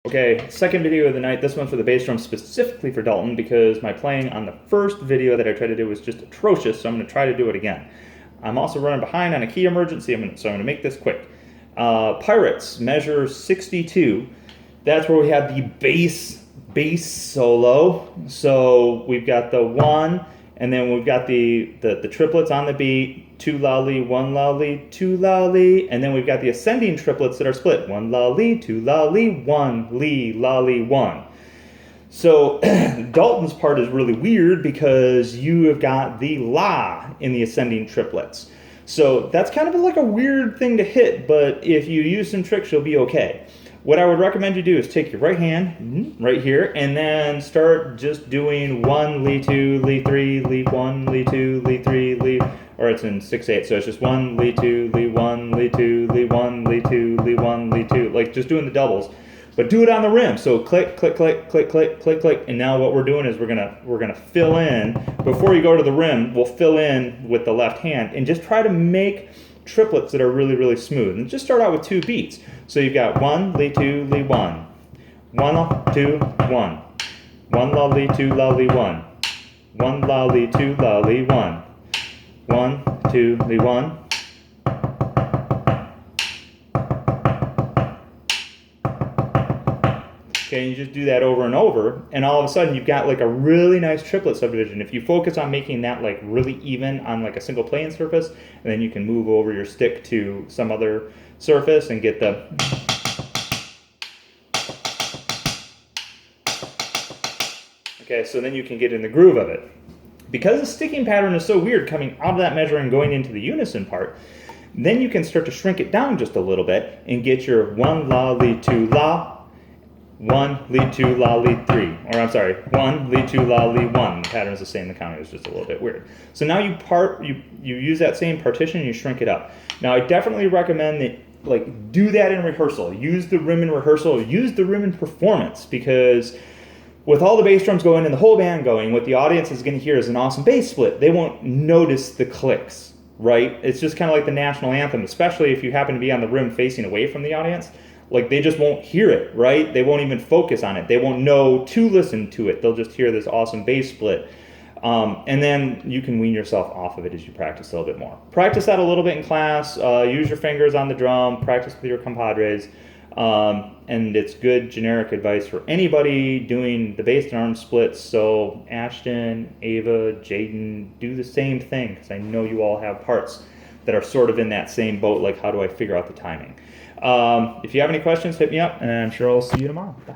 Okay, second video of the night. This one's for the bass drum specifically for Dalton because my playing on the first video that I tried to do was just atrocious, so I'm going to try to do it again. I'm also running behind on a key emergency, so I'm going to make this quick. Pirates, measure 62. That's where we have the bass solo. So we've got the one, and then we've got the triplets on the beat, 2 lolly, 1 lolly, 2 lolly, and then we've got the ascending triplets that are split, 1 lolly, 2 lolly, 1 lee, lolly, 1. So Dalton's part is really weird because you have got the la in the ascending triplets. So that's kind of like a weird thing to hit, but if you use some tricks, you'll be okay. What I would recommend you do is take your right hand, right here, and then start just doing 1, lee 2, lee 3, lee 1, lee 2, lee 3, lee, or it's in 6/8, so it's just 1, lee 2, lee 1, lee 2, lee 1, lee 2, lee 1, lee 2, like just doing the doubles. But do it on the rim, so click, click, click, click, click, click, click, and now what we're doing is we're gonna fill in, before you go to the rim, we'll fill in with the left hand, and just try to make triplets that are really, really smooth. And just start out with 2 beats. So you've got 1, lee 2, lee 1, 1, 2, 1, 1 la, lee 2, la, lee 1, 1 la, lee 2, la, lee 1, 1, 2, lee 1. Okay, and you just do that over and over, and all of a sudden you've got like a really nice triplet subdivision. If you focus on making that like really even on like a single playing surface, and then you can move over your stick to some other surface and get the... Okay, so then you can get in the groove of it. Because the sticking pattern is so weird coming out of that measure and going into the unison part, then you can start to shrink it down just a little bit and get your 1 la, lee 2 la, 1, lee 2, la, lee 3, or I'm sorry, 1, lee 2, la, lee 1. The pattern is the same, the counting is just a little bit weird. So now you use that same partition and you shrink it up. Now I definitely recommend that, like, do that in rehearsal. Use the rim in rehearsal, use the rim in performance, because with all the bass drums going and the whole band going, what the audience is going to hear is an awesome bass split. They won't notice the clicks, right? It's just kind of like the national anthem, especially if you happen to be on the rim facing away from the audience. Like, they just won't hear it, right? They won't even focus on it. They won't know to listen to it. They'll just hear this awesome bass split. And then you can wean yourself off of it as you practice a little bit more. Practice that a little bit in class. Use your fingers on the drum. Practice with your compadres. And it's good generic advice for anybody doing the bass drum splits. So Ashton, Ava, Jaden, do the same thing, because I know you all have parts that are sort of in that same boat, like how do I figure out the timing. If you have any questions, hit me up, and I'm sure I'll see you tomorrow. Bye.